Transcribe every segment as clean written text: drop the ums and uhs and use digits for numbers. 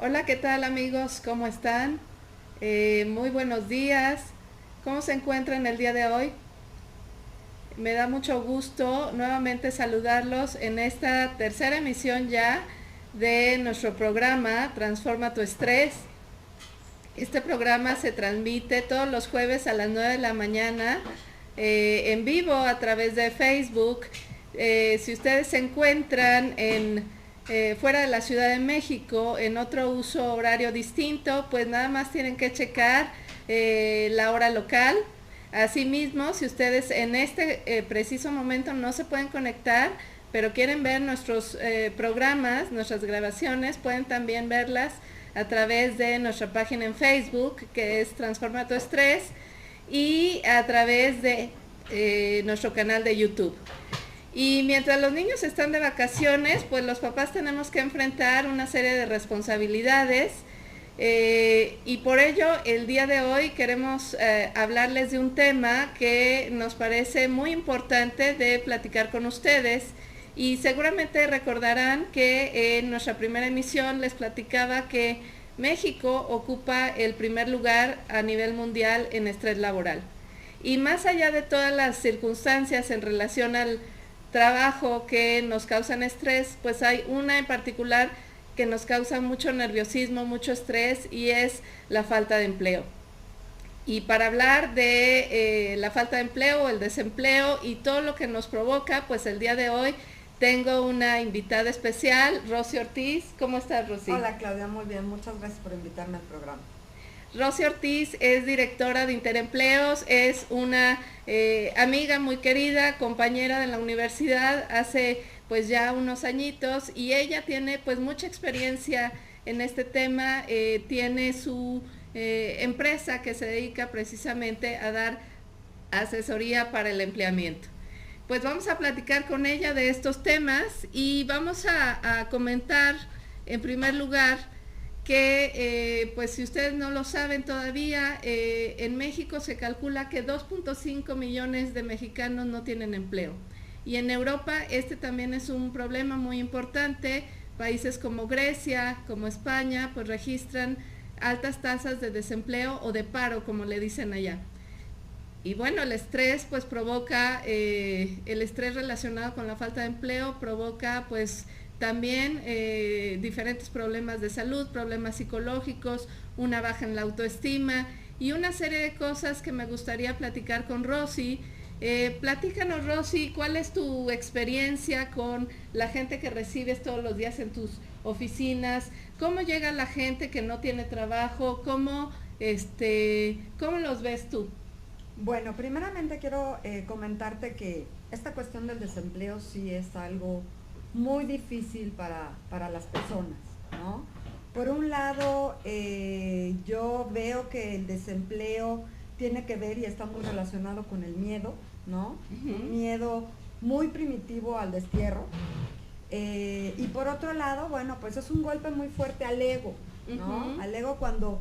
Hola, ¿qué tal amigos? ¿Cómo están? Muy buenos días. ¿Cómo se encuentran el día de hoy? Me da mucho gusto nuevamente saludarlos en esta tercera emisión ya de nuestro programa Transforma tu Estrés. Este programa se transmite todos los jueves a las 9 de la mañana en vivo a través de Facebook. Si ustedes se encuentran fuera de la Ciudad de México en otro uso horario distinto, pues nada más tienen que checar la hora local. Asimismo, si ustedes en este preciso momento no se pueden conectar, pero quieren ver nuestros programas, nuestras grabaciones, pueden también verlas a través de nuestra página en Facebook, que es Transforma tu Estrés, y a través de nuestro canal de YouTube. Y mientras los niños están de vacaciones, pues los papás tenemos que enfrentar una serie de responsabilidades. Y por ello el día de hoy queremos hablarles de un tema que nos parece muy importante de platicar con ustedes, y seguramente recordarán que en nuestra primera emisión les platicaba que México ocupa el primer lugar a nivel mundial en estrés laboral. Y más allá de todas las circunstancias en relación al trabajo que nos causan estrés, pues hay una en particular que nos causa mucho nerviosismo, mucho estrés, y es la falta de empleo. Y para hablar de la falta de empleo o el desempleo y todo lo que nos provoca, pues el día de hoy tengo una invitada especial, Rosy Ortiz. ¿Cómo estás, Rosy? Hola Claudia, muy bien, muchas gracias por invitarme al programa. Rosy Ortiz es directora de Interempleos, es una amiga muy querida, compañera de la universidad hace pues ya unos añitos, y ella tiene pues mucha experiencia en este tema. Tiene su empresa que se dedica precisamente a dar asesoría para el empleamiento. Pues vamos a platicar con ella de estos temas, y vamos a comentar en primer lugar que pues si ustedes no lo saben todavía, en México se calcula que 2.5 millones de mexicanos no tienen empleo, y en Europa este también es un problema muy importante. Países como Grecia, como España, pues registran altas tasas de desempleo o de paro, como le dicen allá. Y bueno, el estrés pues provoca, el estrés relacionado con la falta de empleo provoca pues también diferentes problemas de salud, problemas psicológicos, una baja en la autoestima y una serie de cosas que me gustaría platicar con Rosy. Platícanos, Rosy, ¿cuál es tu experiencia con la gente que recibes todos los días en tus oficinas? ¿Cómo llega la gente que no tiene trabajo? ¿Cómo los ves tú? Bueno, primeramente quiero comentarte que esta cuestión del desempleo sí es algo muy difícil para las personas, ¿no? Por un lado, yo veo que el desempleo tiene que ver y está muy relacionado con el miedo, ¿no? Un miedo muy primitivo al destierro. Y por otro lado, bueno, pues es un golpe muy fuerte al ego, ¿no? Al ego cuando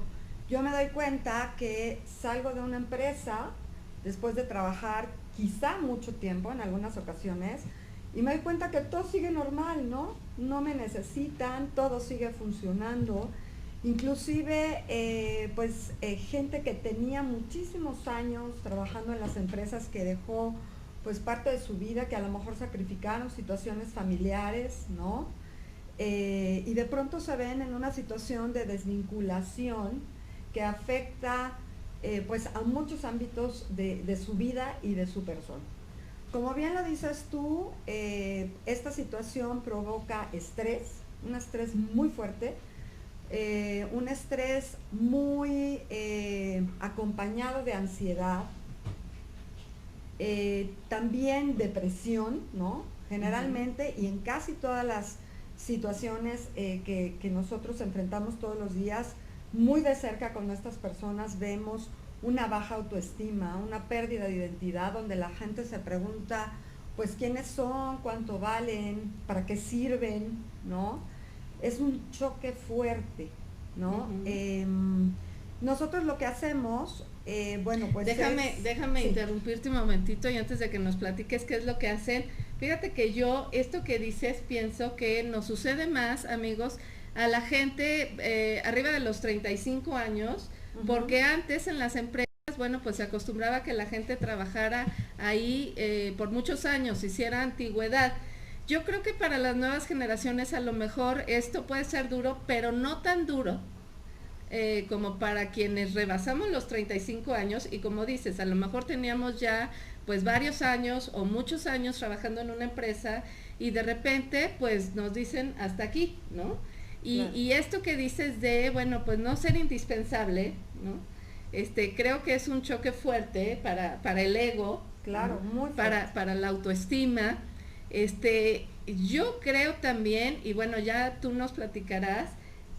yo me doy cuenta que salgo de una empresa después de trabajar quizá mucho tiempo en algunas ocasiones, y me doy cuenta que todo sigue normal, ¿no? No me necesitan, todo sigue funcionando. Inclusive, gente que tenía muchísimos años trabajando en las empresas, que dejó pues parte de su vida, que a lo mejor sacrificaron situaciones familiares, ¿no? Y de pronto se ven en una situación de desvinculación que afecta pues a muchos ámbitos de su vida y de su persona. Como bien lo dices tú, esta situación provoca estrés, un estrés muy fuerte, un estrés muy acompañado de ansiedad, también depresión, ¿no? Generalmente, y en casi todas las situaciones que nosotros enfrentamos todos los días, muy de cerca con estas personas vemos una baja autoestima, una pérdida de identidad, donde la gente se pregunta, pues, ¿quiénes son? ¿Cuánto valen? ¿Para qué sirven? ¿No? Es un choque fuerte, ¿no? Nosotros lo que hacemos, pues Déjame sí. interrumpirte un momentito, y antes de que nos platiques qué es lo que hacen, fíjate que yo, esto que dices, pienso que nos sucede más, amigos, a la gente arriba de los 35 años, porque antes en las empresas, bueno, pues se acostumbraba que la gente trabajara ahí por muchos años, hiciera antigüedad. Yo creo que para las nuevas generaciones a lo mejor esto puede ser duro, pero no tan duro como para quienes rebasamos los 35 años y como dices, a lo mejor teníamos ya pues varios años o muchos años trabajando en una empresa y de repente pues nos dicen hasta aquí, ¿no? Claro. Y esto que dices de, bueno, pues no ser indispensable, ¿no? Creo que es un choque fuerte para el ego, Claro, ¿no? muy fuerte. Para la autoestima. Yo creo también, y bueno, ya tú nos platicarás,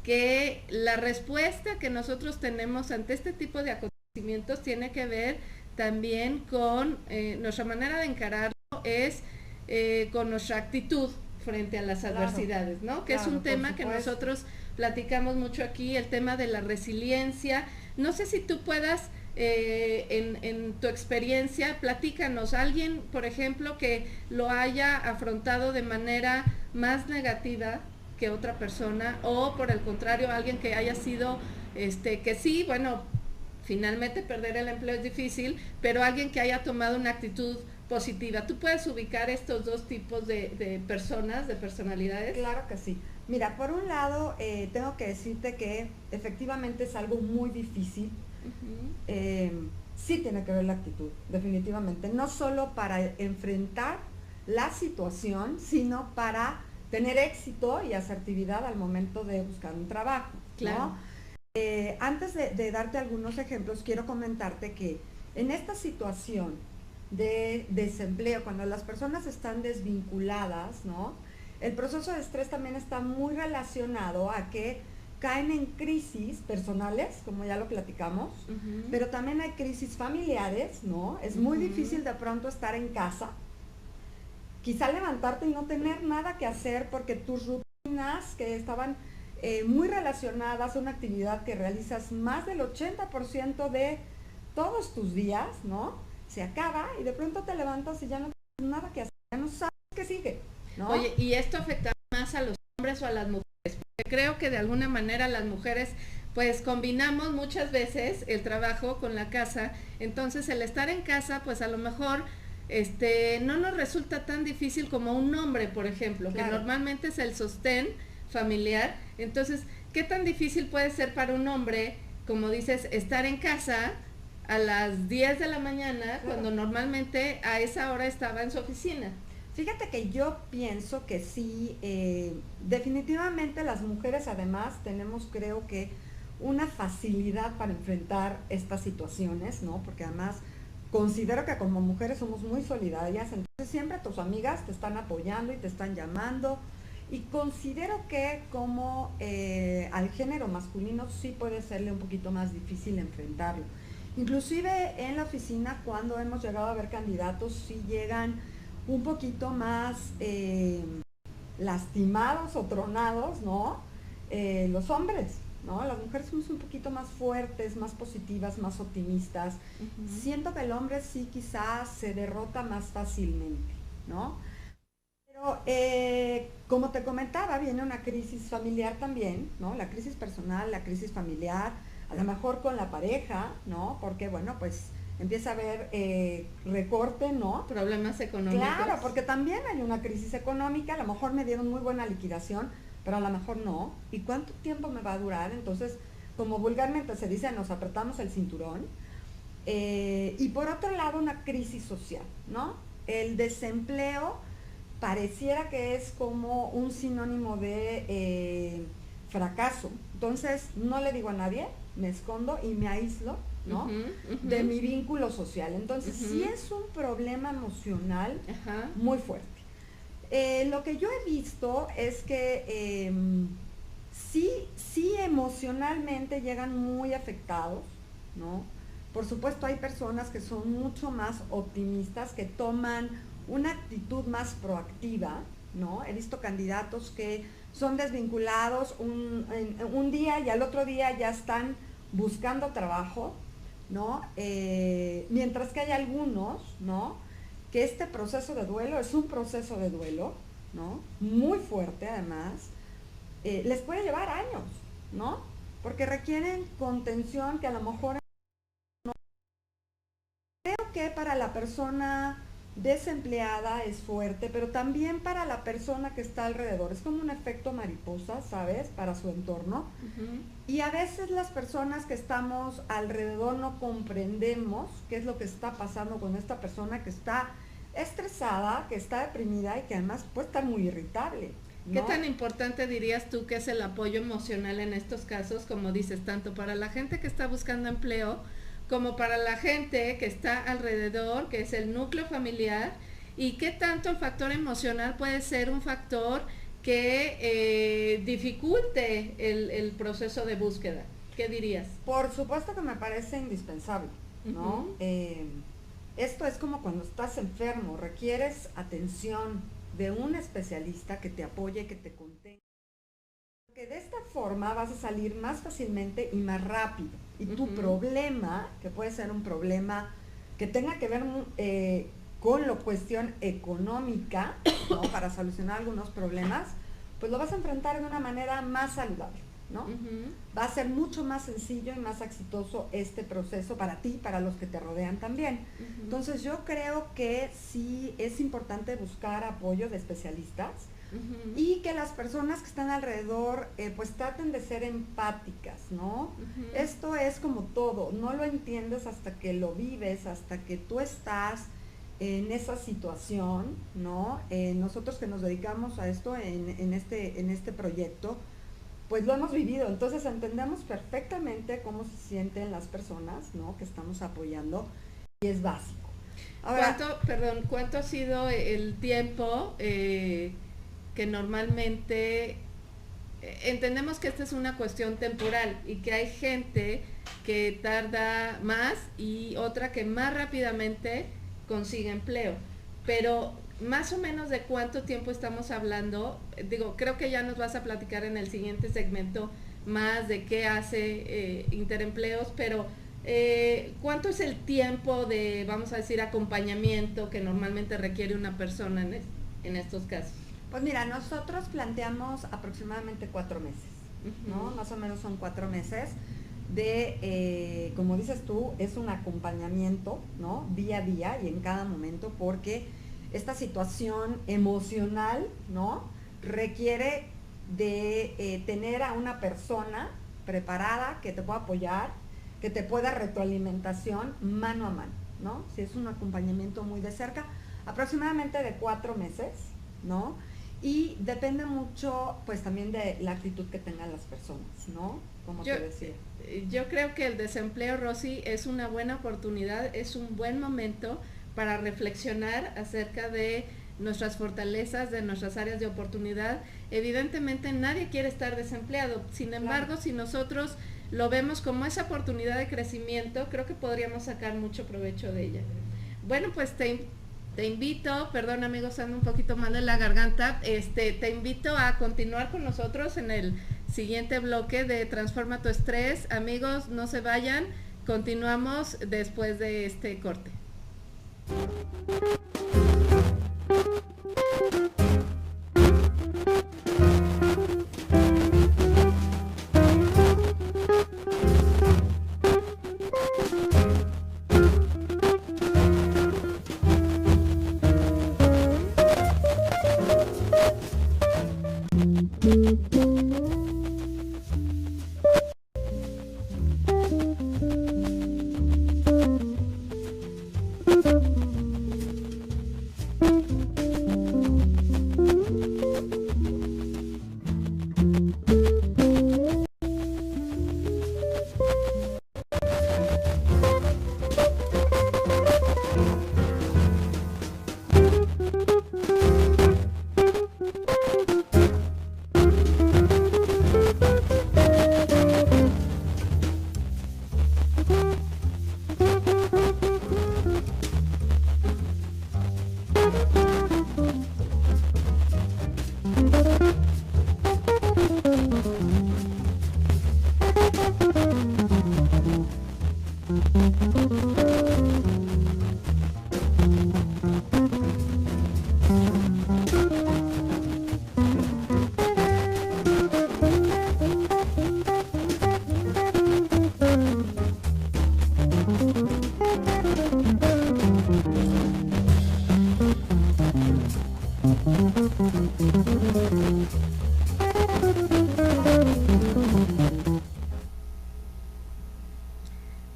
que la respuesta que nosotros tenemos ante este tipo de acontecimientos tiene que ver también con nuestra manera de encararlo, es con nuestra actitud frente a las adversidades, ¿no? Que Claro, es un tema que nosotros platicamos mucho aquí, el tema de la resiliencia. No sé si tú puedas, en tu experiencia, platícanos, alguien, por ejemplo, que lo haya afrontado de manera más negativa que otra persona, o por el contrario, alguien que haya sido, que sí, bueno, finalmente perder el empleo es difícil, pero alguien que haya tomado una actitud positiva. ¿Tú puedes ubicar estos dos tipos de personas, de personalidades? Claro que sí. Mira, por un lado, tengo que decirte que efectivamente es algo muy difícil. Sí tiene que ver la actitud, definitivamente. No solo para enfrentar la situación, sino para tener éxito y asertividad al momento de buscar un trabajo, Claro. ¿no? Antes de darte algunos ejemplos, quiero comentarte que en esta situación de desempleo, cuando las personas están desvinculadas, ¿no? El proceso de estrés también está muy relacionado a que caen en crisis personales, como ya lo platicamos, pero también hay crisis familiares, ¿no? Es muy difícil de pronto estar en casa, quizá levantarte y no tener nada que hacer porque tus rutinas que estaban muy relacionadas a una actividad que realizas más del 80% de todos tus días, ¿no? Se acaba y de pronto te levantas y ya no tienes nada que hacer, ya no sabes qué sigue, ¿no? Oye, ¿y esto afecta más a los hombres o a las mujeres? Porque creo que de alguna manera las mujeres pues combinamos muchas veces el trabajo con la casa, entonces el estar en casa pues a lo mejor no nos resulta tan difícil como un hombre, por ejemplo, Claro. que normalmente es el sostén familiar. Entonces, ¿qué tan difícil puede ser para un hombre, como dices, estar en casa a las 10 de la mañana, Claro, cuando normalmente a esa hora estaba en su oficina? Fíjate que yo pienso que sí, definitivamente las mujeres además tenemos, creo que, una facilidad para enfrentar estas situaciones, ¿no? Porque además considero que como mujeres somos muy solidarias, entonces siempre tus amigas te están apoyando y te están llamando, y considero que como al género masculino sí puede serle un poquito más difícil enfrentarlo. Inclusive en la oficina, cuando hemos llegado a ver candidatos, sí llegan un poquito más lastimados o tronados, ¿no? Los hombres, ¿no? Las mujeres somos un poquito más fuertes, más positivas, más optimistas. Siento que el hombre sí quizás se derrota más fácilmente, ¿no? Pero como te comentaba, viene una crisis familiar también, ¿no? La crisis personal, la crisis familiar, a lo mejor con la pareja, ¿no? Porque, bueno, pues empieza a haber recorte, ¿no? Problemas económicos. Claro, porque también hay una crisis económica, a lo mejor me dieron muy buena liquidación, pero a lo mejor no. ¿Y cuánto tiempo me va a durar? Entonces, como vulgarmente se dice, nos apretamos el cinturón. Y por otro lado, una crisis social, ¿no? El desempleo pareciera que es como un sinónimo de fracaso. Entonces, no le digo a nadie, me escondo y me aíslo, ¿no? De mi vínculo social. Entonces, sí es un problema emocional muy fuerte. Lo que yo he visto es que sí emocionalmente llegan muy afectados, ¿no? Por supuesto hay personas que son mucho más optimistas, que toman una actitud más proactiva, ¿no? He visto candidatos que son desvinculados un día y al otro día ya están buscando trabajo, ¿no? Mientras que hay algunos, ¿no? Que este proceso de duelo es un proceso de duelo, ¿no? Muy fuerte además, les puede llevar años, ¿no? Porque requieren contención que a lo mejor creo que para la persona desempleada es fuerte, pero también para la persona que está alrededor. Es como un efecto mariposa, ¿sabes? Para su entorno. Y a veces las personas que estamos alrededor no comprendemos qué es lo que está pasando con esta persona que está estresada, que está deprimida y que además puede estar muy irritable, ¿no? ¿Qué tan importante dirías tú que es el apoyo emocional en estos casos, como dices, tanto para la gente que está buscando empleo, como para la gente que está alrededor, que es el núcleo familiar, y qué tanto el factor emocional puede ser un factor que dificulte el proceso de búsqueda? ¿Qué dirías? Por supuesto que me parece indispensable, ¿no? Esto es como cuando estás enfermo, requieres atención de un especialista que te apoye, que te contenga. Que de esta forma vas a salir más fácilmente y más rápido. Y tu problema, que puede ser un problema que tenga que ver con la cuestión económica, ¿no? Para solucionar algunos problemas, pues lo vas a enfrentar de una manera más saludable, ¿no? Va a ser mucho más sencillo y más exitoso este proceso para ti, para los que te rodean también. Entonces yo creo que sí es importante buscar apoyo de especialistas, y que las personas que están alrededor pues traten de ser empáticas, ¿no? Esto es como todo, no lo entiendes hasta que lo vives, hasta que tú estás en esa situación, ¿no? Nosotros que nos dedicamos a esto en este proyecto, pues lo hemos vivido, entonces entendemos perfectamente cómo se sienten las personas, ¿no? Que estamos apoyando, y es básico. Ahora, ¿cuánto ha sido el tiempo que normalmente entendemos que esta es una cuestión temporal y que hay gente que tarda más y otra que más rápidamente consigue empleo, pero más o menos de cuánto tiempo estamos hablando? Digo, creo que ya nos vas a platicar en el siguiente segmento más de qué hace Interempleos, pero ¿cuánto es el tiempo de, vamos a decir, acompañamiento que normalmente requiere una persona en estos casos? Pues mira, nosotros planteamos aproximadamente 4 meses, ¿no? Más o menos son 4 meses de, como dices tú, es un acompañamiento, ¿no? Día a día y en cada momento, porque esta situación emocional, ¿no? Requiere de tener a una persona preparada que te pueda apoyar, que te pueda retroalimentación mano a mano, ¿no? Si es un acompañamiento muy de cerca, aproximadamente de 4 meses, ¿no? Y depende mucho, pues también de la actitud que tengan las personas, ¿no? Como te decía. Yo creo que el desempleo, Rosy, es una buena oportunidad, es un buen momento para reflexionar acerca de nuestras fortalezas, de nuestras áreas de oportunidad. Evidentemente nadie quiere estar desempleado, sin embargo, claro, si nosotros lo vemos como esa oportunidad de crecimiento, creo que podríamos sacar mucho provecho de ella. Bueno, pues te invito, perdón amigos, ando un poquito mal de la garganta, te invito a continuar con nosotros en el siguiente bloque de Transforma tu Estrés. Amigos, no se vayan, continuamos después de este corte.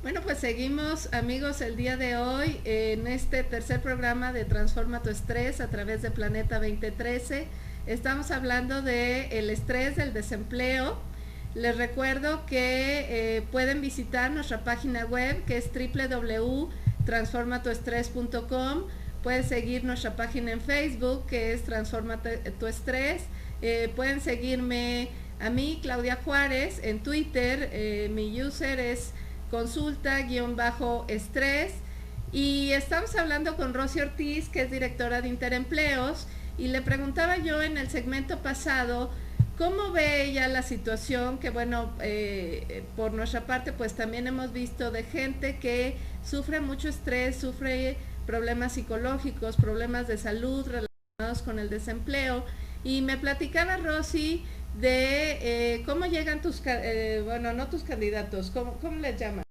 Bueno, pues seguimos, amigos, el día de hoy en este tercer programa de Transforma tu Estrés a través de Planeta 2013. Estamos hablando del estrés, del desempleo. Les recuerdo que pueden visitar nuestra página web, que es www.transformatuestrés.com. Pueden seguir nuestra página en Facebook, que es Transforma tu Estrés. Pueden seguirme a mí, Claudia Juárez, en Twitter. Mi user es consulta-estrés, y estamos hablando con Rosy Ortiz, que es directora de Interempleos, y le preguntaba yo en el segmento pasado cómo ve ella la situación, que bueno, por nuestra parte pues también hemos visto de gente que sufre mucho estrés, sufre problemas psicológicos, problemas de salud relacionados con el desempleo, y me platicaba Rosy de cómo llegan tus, bueno, no tus candidatos, ¿cómo les llaman?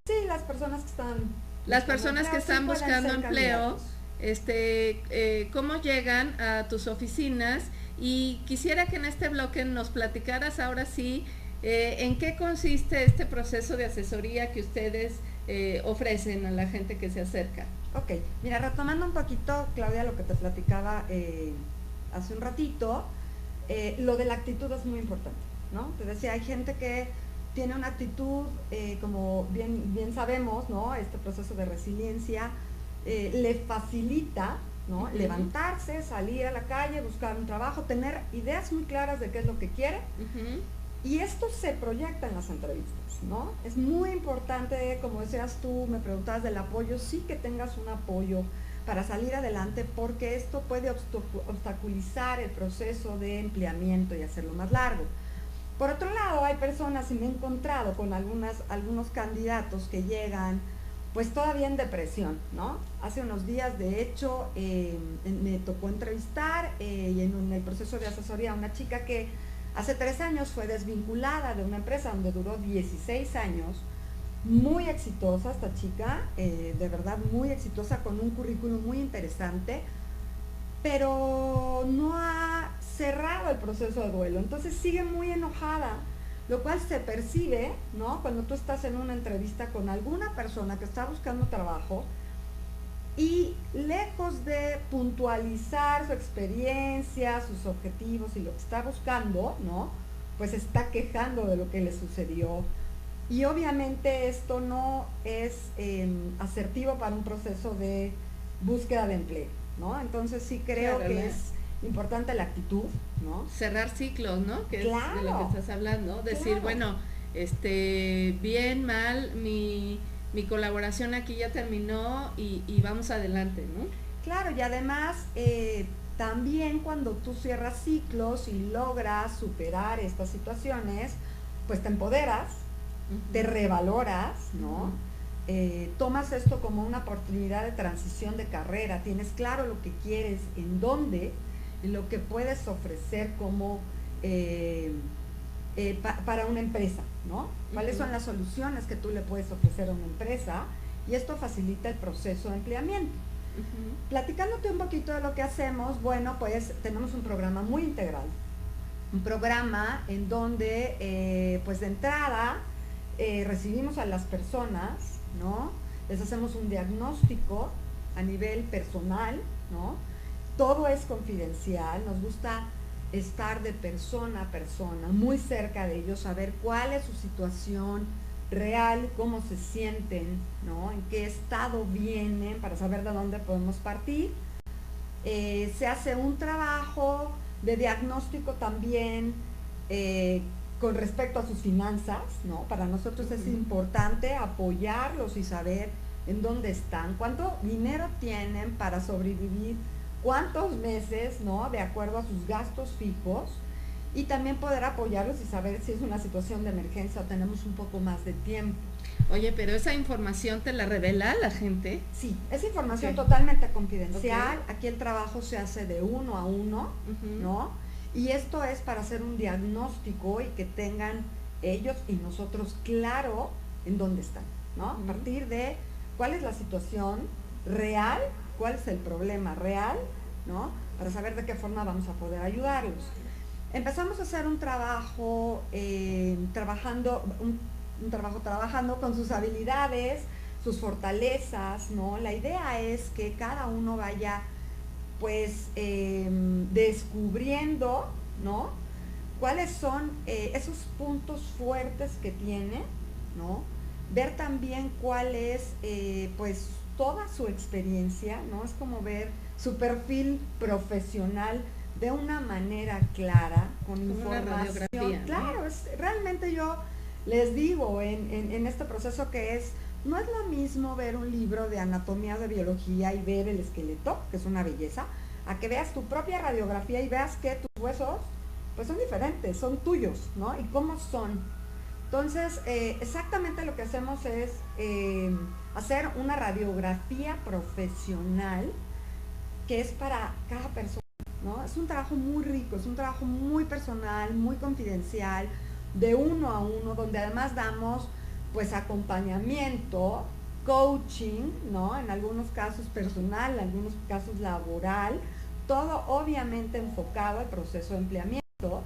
Sí, las personas que están... Las personas que están buscando empleo, cómo llegan a tus oficinas, y quisiera que en este bloque nos platicaras ahora sí en qué consiste este proceso de asesoría que ustedes ofrecen a la gente que se acerca. Ok, mira, retomando un poquito, Claudia, lo que te platicaba hace un ratito, lo de la actitud es muy importante, ¿no? Te decía, hay gente que tiene una actitud, como bien sabemos, ¿no? Este proceso de resiliencia le facilita, ¿no? Levantarse, salir a la calle, buscar un trabajo, tener ideas muy claras de qué es lo que quiere. Y esto se proyecta en las entrevistas, ¿no? Es muy importante, como decías tú, me preguntabas del apoyo, sí que tengas un apoyo para salir adelante, porque esto puede obstaculizar el proceso de empleamiento y hacerlo más largo. Por otro lado, hay personas, y me he encontrado con algunos candidatos que llegan pues todavía en depresión, ¿no? Hace unos días, de hecho, me tocó entrevistar y en el proceso de asesoría a una chica que hace 3 años fue desvinculada de una empresa donde duró 16 años, muy exitosa esta chica, de verdad muy exitosa, con un currículum muy interesante, pero no ha cerrado el proceso de duelo, entonces sigue muy enojada, lo cual se percibe, ¿no? Cuando tú estás en una entrevista con alguna persona que está buscando trabajo y lejos de puntualizar su experiencia, sus objetivos y lo que está buscando, ¿no? Pues está quejando de lo que le sucedió, y obviamente esto no es asertivo para un proceso de búsqueda de empleo, ¿no? Entonces sí creo que es importante la actitud, ¿no? Cerrar ciclos, ¿no? Que claro, es de lo que estás hablando. Decir, claro, bueno, bien, mal, mi colaboración aquí ya terminó y vamos adelante, ¿no? Claro, y además también cuando tú cierras ciclos y logras superar estas situaciones, pues te empoderas, te revaloras, ¿no? Tomas esto como una oportunidad de transición de carrera, tienes claro lo que quieres, en dónde, y lo que puedes ofrecer como para una empresa, ¿no? ¿Cuáles son las soluciones que tú le puedes ofrecer a una empresa? Y esto facilita el proceso de empleamiento. Platicándote un poquito de lo que hacemos, bueno, pues tenemos un programa muy integral, un programa en donde, pues de entrada, recibimos a las personas, ¿no? Les hacemos un diagnóstico a nivel personal, ¿no? Todo es confidencial, nos gusta estar de persona a persona, muy cerca de ellos, saber cuál es su situación real, cómo se sienten, ¿no? En qué estado vienen, para saber de dónde podemos partir. Se hace un trabajo de diagnóstico también con respecto a sus finanzas, ¿no? Para nosotros es importante apoyarlos y saber en dónde están, cuánto dinero tienen para sobrevivir, cuántos meses, ¿no? De acuerdo a sus gastos fijos, y también poder apoyarlos y saber si es una situación de emergencia o tenemos un poco más de tiempo. Oye, pero esa información te la revela la gente. Sí, es información totalmente confidencial. Aquí el trabajo se hace de uno a uno, ¿no? Y esto es para hacer un diagnóstico y que tengan ellos y nosotros claro en dónde están, ¿no? A partir de cuál es la situación real, cuál es el problema real, ¿no? para saber de qué forma vamos a poder ayudarlos. Empezamos a hacer un trabajo, trabajando con sus habilidades, sus fortalezas, ¿no? La idea es que cada uno vaya, pues, descubriendo, ¿no? Cuáles son esos puntos fuertes que tiene, ¿no? Ver también cuál es, pues, toda su experiencia, ¿no? Es como ver su perfil profesional de una manera clara, con como información. ¿No? Claro, realmente yo les digo en este proceso que no es lo mismo ver un libro de anatomía o de biología y ver el esqueleto, que es una belleza, a que veas tu propia radiografía y veas que tus huesos pues son diferentes, son tuyos, ¿no? Y cómo son. Entonces, exactamente lo que hacemos es hacer una radiografía profesional que es para cada persona, ¿no? Es un trabajo muy rico, es un trabajo muy personal, muy confidencial, de uno a uno, donde además damos pues acompañamiento, coaching, ¿no? En algunos casos personal, en algunos casos laboral, todo obviamente enfocado al proceso de empleamiento.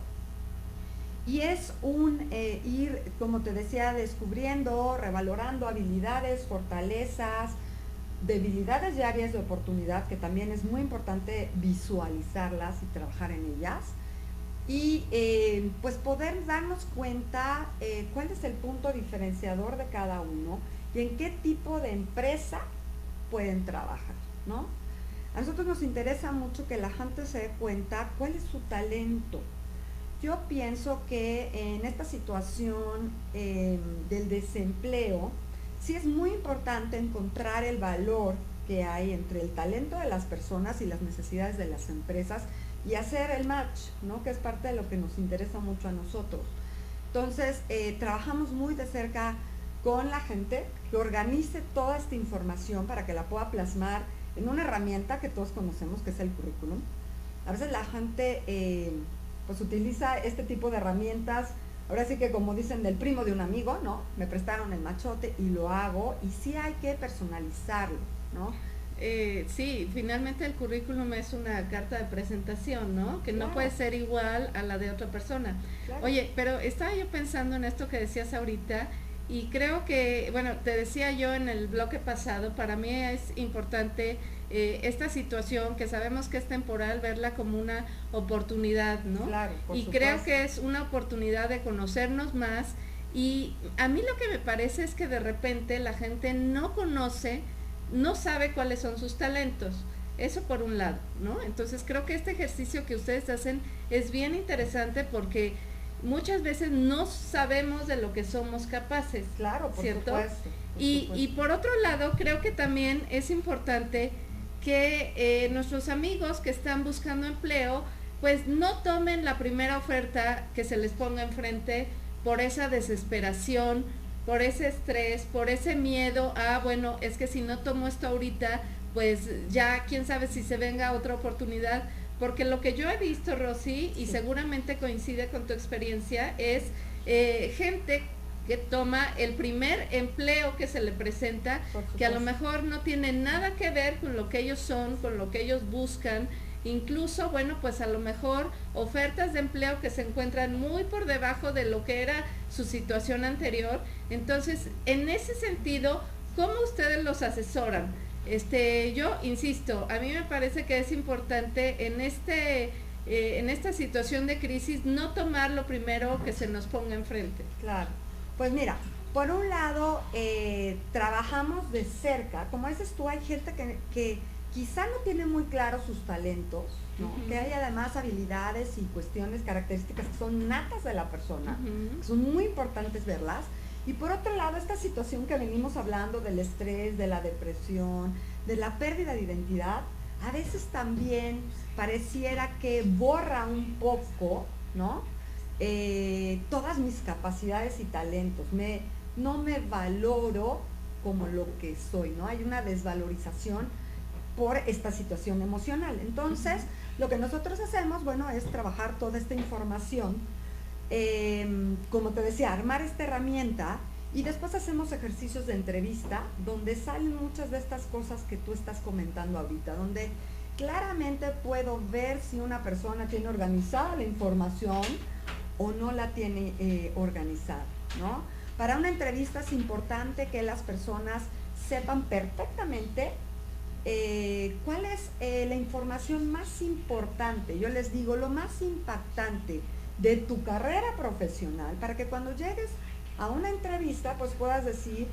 Y es un ir, como te decía, descubriendo, revalorando habilidades, fortalezas, debilidades y áreas de oportunidad, que también es muy importante visualizarlas y trabajar en ellas. Y pues poder darnos cuenta cuál es el punto diferenciador de cada uno y en qué tipo de empresa pueden trabajar, ¿no? A nosotros nos interesa mucho que la gente se dé cuenta cuál es su talento. Yo pienso que en esta situación del desempleo, sí es muy importante encontrar el valor que hay entre el talento de las personas y las necesidades de las empresas y hacer el match, ¿no? Que es parte de lo que nos interesa mucho a nosotros. Entonces, trabajamos muy de cerca con la gente que organice toda esta información para que la pueda plasmar en una herramienta que todos conocemos, que es el currículum. A veces la gente pues utiliza este tipo de herramientas, ahora sí que como dicen, del primo de un amigo, ¿no? Me prestaron el machote y lo hago, y sí hay que personalizarlo, ¿no? Sí, finalmente el currículum es una carta de presentación, ¿no? Que Claro. no puede ser igual a la de otra persona. Claro. Oye, pero estaba yo pensando en esto que decías ahorita, y creo que, bueno, te decía yo en el bloque pasado, para mí es importante esta situación, que sabemos que es temporal, verla como una oportunidad, ¿no? Claro, por y supuesto. creo que es una oportunidad de conocernos más, y a mí lo que me parece es que de repente la gente no conoce, no sabe cuáles son sus talentos. Eso por un lado, ¿no? Entonces creo que este ejercicio que ustedes hacen es bien interesante, porque muchas veces no sabemos de lo que somos capaces. Claro, por ¿cierto? supuesto. Y por otro lado, creo que también es importante que nuestros amigos que están buscando empleo, pues no tomen la primera oferta que se les ponga enfrente por esa desesperación, por ese estrés, por ese miedo a, bueno, es que si no tomo esto ahorita, pues ya quién sabe si se venga otra oportunidad. Porque lo que yo he visto, Rosy, y seguramente coincide con tu experiencia, es gente que toma el primer empleo que se le presenta, que a lo mejor no tiene nada que ver con lo que ellos son, con lo que ellos buscan. Incluso, bueno, pues a lo mejor ofertas de empleo que se encuentran muy por debajo de lo que era su situación anterior. Entonces, en ese sentido, ¿cómo ustedes los asesoran? Yo insisto, a mí me parece que es importante en esta situación de crisis no tomar lo primero que se nos ponga enfrente. Claro. Pues mira, por un lado, trabajamos de cerca. Como dices tú, hay gente que quizá no tiene muy claros sus talentos, ¿no? Que hay además habilidades y cuestiones, características que son natas de la persona, que son muy importantes verlas. Y por otro lado, esta situación que venimos hablando del estrés, de la depresión, de la pérdida de identidad, a veces también pareciera que borra un poco, ¿no? Todas mis capacidades y talentos. No me valoro como lo que soy, ¿no? Hay una desvalorización por esta situación emocional. Entonces, lo que nosotros hacemos, bueno, es trabajar toda esta información, como te decía, armar esta herramienta, y después hacemos ejercicios de entrevista donde salen muchas de estas cosas que tú estás comentando ahorita, donde claramente puedo ver si una persona tiene organizada la información o no la tiene organizada, ¿no? Para una entrevista es importante que las personas sepan perfectamente cuál es la información más importante, yo les digo, lo más impactante de tu carrera profesional, para que cuando llegues a una entrevista pues puedas decir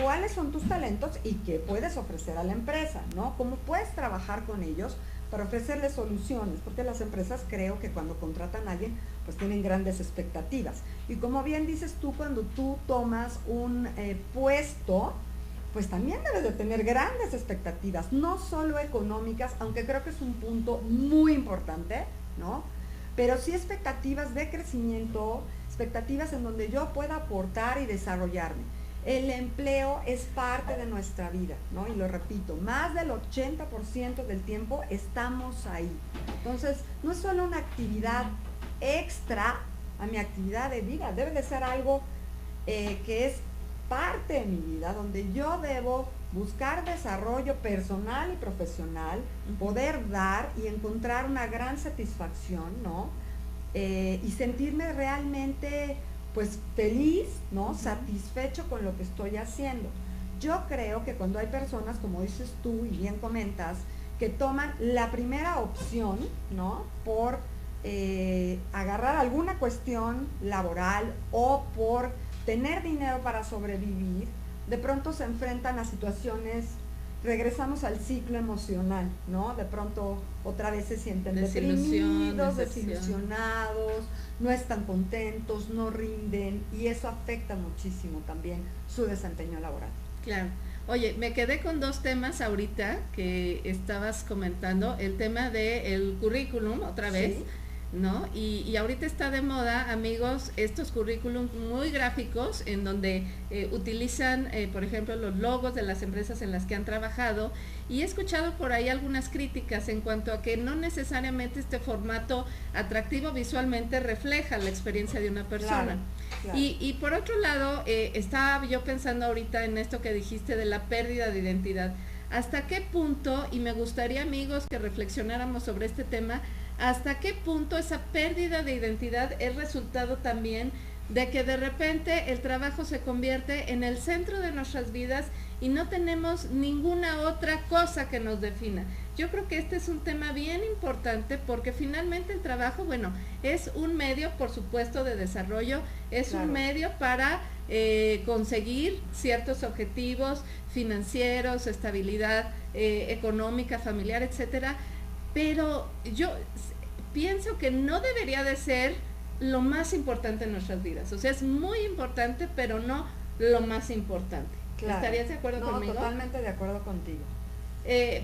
cuáles son tus talentos y qué puedes ofrecer a la empresa, ¿no? Cómo puedes trabajar con ellos para ofrecerles soluciones, porque las empresas creo que cuando contratan a alguien pues tienen grandes expectativas. Y como bien dices tú, cuando tú tomas un puesto, pues también debes de tener grandes expectativas, no solo económicas, aunque creo que es un punto muy importante, ¿no? Pero sí expectativas de crecimiento, expectativas en donde yo pueda aportar y desarrollarme. El empleo es parte de nuestra vida, ¿no? Y lo repito, más del 80% del tiempo estamos ahí. Entonces, no es solo una actividad extra a mi actividad de vida, debe de ser algo que es parte de mi vida, donde yo debo buscar desarrollo personal y profesional, poder dar y encontrar una gran satisfacción, ¿no? Y sentirme realmente pues feliz, ¿no? Satisfecho con lo que estoy haciendo. Yo creo que cuando hay personas, como dices tú y bien comentas, que toman la primera opción, ¿no? Por agarrar alguna cuestión laboral o por tener dinero para sobrevivir, de pronto se enfrentan a situaciones, regresamos al ciclo emocional, ¿no? De pronto otra vez se sienten deprimidos, desilusionados, no están contentos, no rinden, y eso afecta muchísimo también su desempeño laboral. Claro. Oye, me quedé con dos temas ahorita que estabas comentando, el tema del currículum, otra vez, ¿sí? ¿No? Y ahorita está de moda, amigos, estos currículums muy gráficos en donde utilizan, por ejemplo, los logos de las empresas en las que han trabajado, y he escuchado por ahí algunas críticas en cuanto a que no necesariamente este formato atractivo visualmente refleja la experiencia de una persona. Claro, claro. Y por otro lado, estaba yo pensando ahorita en esto que dijiste de la pérdida de identidad. ¿Hasta qué punto, y me gustaría, amigos, que reflexionáramos sobre este tema, hasta qué punto esa pérdida de identidad es resultado también de que de repente el trabajo se convierte en el centro de nuestras vidas y no tenemos ninguna otra cosa que nos defina? Yo creo que este es un tema bien importante porque finalmente el trabajo, bueno, es un medio, por supuesto, de desarrollo, es claro, un medio para conseguir ciertos objetivos financieros, estabilidad económica, familiar, etcétera, pero yo pienso que no debería de ser lo más importante en nuestras vidas. O sea, es muy importante, pero no lo más importante. Claro. ¿Estarías de acuerdo conmigo? Totalmente de acuerdo contigo.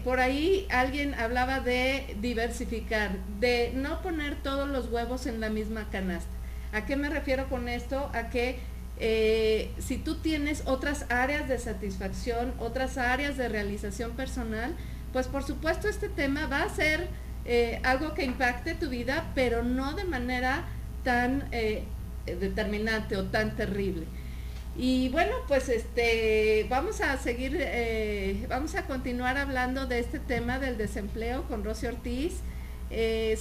Por ahí alguien hablaba de diversificar, de no poner todos los huevos en la misma canasta. ¿A qué me refiero con esto? A que si tú tienes otras áreas de satisfacción, otras áreas de realización personal, pues por supuesto este tema va a ser algo que impacte tu vida, pero no de manera tan determinante o tan terrible. Y bueno, pues vamos a seguir, vamos a continuar hablando de este tema del desempleo con Rosy Ortiz.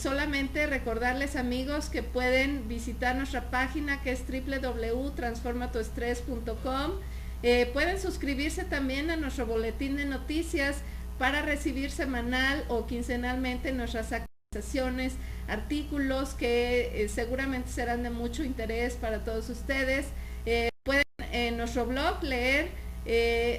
Solamente recordarles, amigos, que pueden visitar nuestra página, que es www.transformatuestrés.com. Pueden suscribirse también a nuestro boletín de noticias para recibir semanal o quincenalmente nuestras actualizaciones, artículos que seguramente serán de mucho interés para todos ustedes. Pueden en nuestro blog leer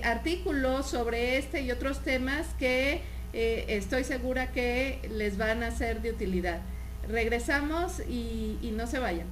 artículos sobre este y otros temas que estoy segura que les van a ser de utilidad. Regresamos y no se vayan.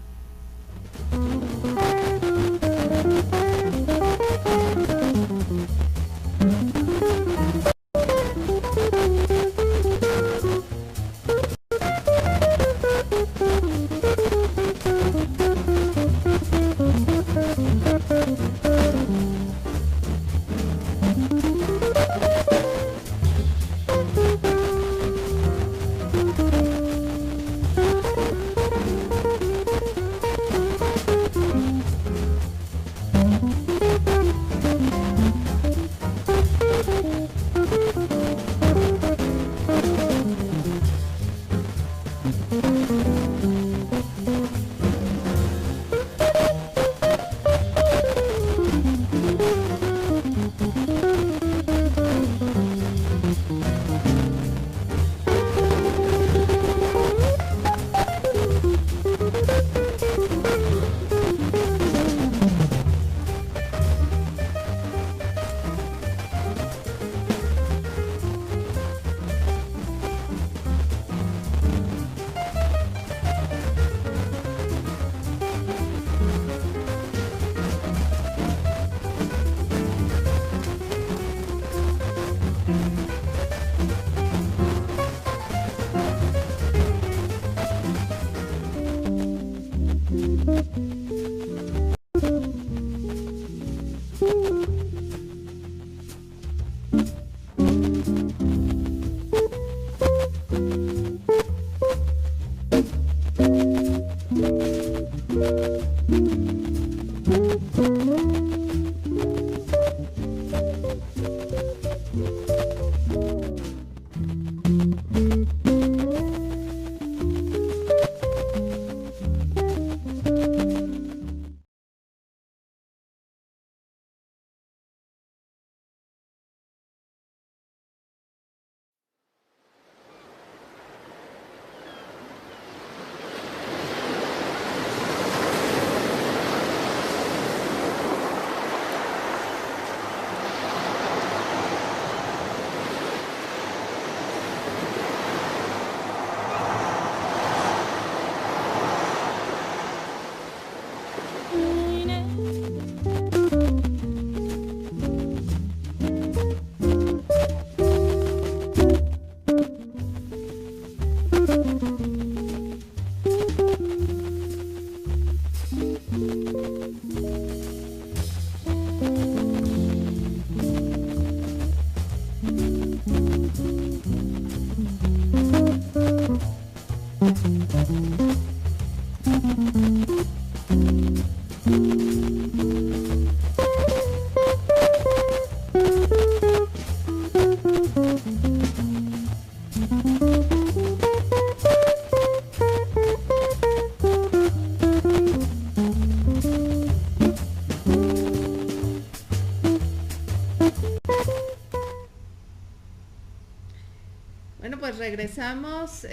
Bueno, pues regresamos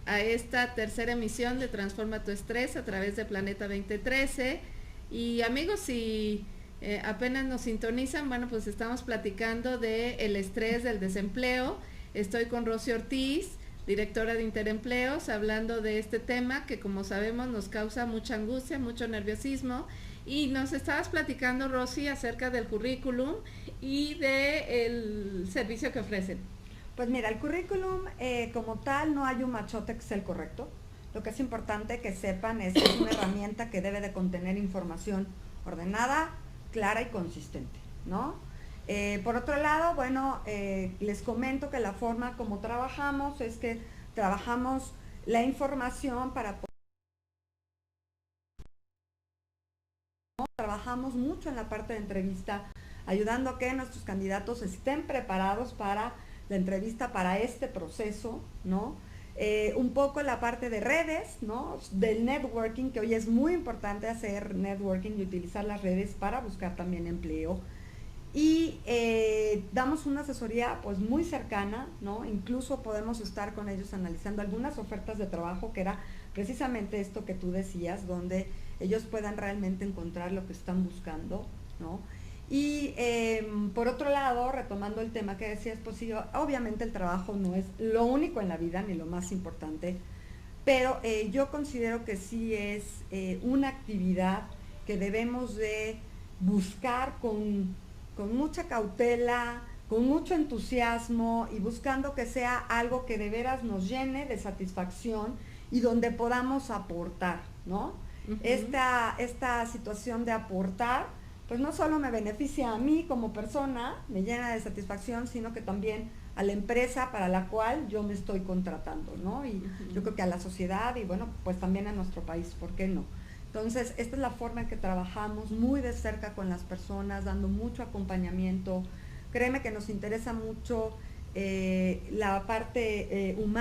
a esta tercera emisión de Transforma tu Estrés a través de Planeta 2013. Y amigos, si apenas nos sintonizan, bueno, pues estamos platicando del estrés, del desempleo. Estoy con Rosy Ortiz, directora de Interempleos, hablando de este tema que, como sabemos, nos causa mucha angustia, mucho nerviosismo. Y nos estabas platicando, Rosy, acerca del currículum y del servicio que ofrecen. Pues mira, el currículum como tal no hay un machote que sea el correcto. Lo que es importante que sepan es que es una herramienta que debe de contener información ordenada, clara y consistente, ¿no? Por otro lado, bueno, les comento que la forma como trabajamos es que trabajamos la información para poder... Trabajamos mucho en la parte de entrevista, ayudando a que nuestros candidatos estén preparados para la entrevista, para este proceso, ¿no? Un poco la parte de redes, ¿no? Del networking, que hoy es muy importante hacer networking y utilizar las redes para buscar también empleo. Y damos una asesoría pues muy cercana, ¿no? Incluso podemos estar con ellos analizando algunas ofertas de trabajo, que era precisamente esto que tú decías, donde ellos puedan realmente encontrar lo que están buscando, ¿no? Y por otro lado, retomando el tema que decías, pues sí, obviamente el trabajo no es lo único en la vida ni lo más importante, pero yo considero que sí es una actividad que debemos de buscar con mucha cautela, con mucho entusiasmo y buscando que sea algo que de veras nos llene de satisfacción y donde podamos aportar, ¿no? Uh-huh. Esta situación de aportar, pues no solo me beneficia a mí como persona, me llena de satisfacción, sino que también a la empresa para la cual yo me estoy contratando, ¿no? Y uh-huh. Yo creo que a la sociedad y bueno, pues también a nuestro país, ¿por qué no? Entonces, esta es la forma en que trabajamos muy de cerca con las personas, dando mucho acompañamiento. Créeme que nos interesa mucho la parte humana.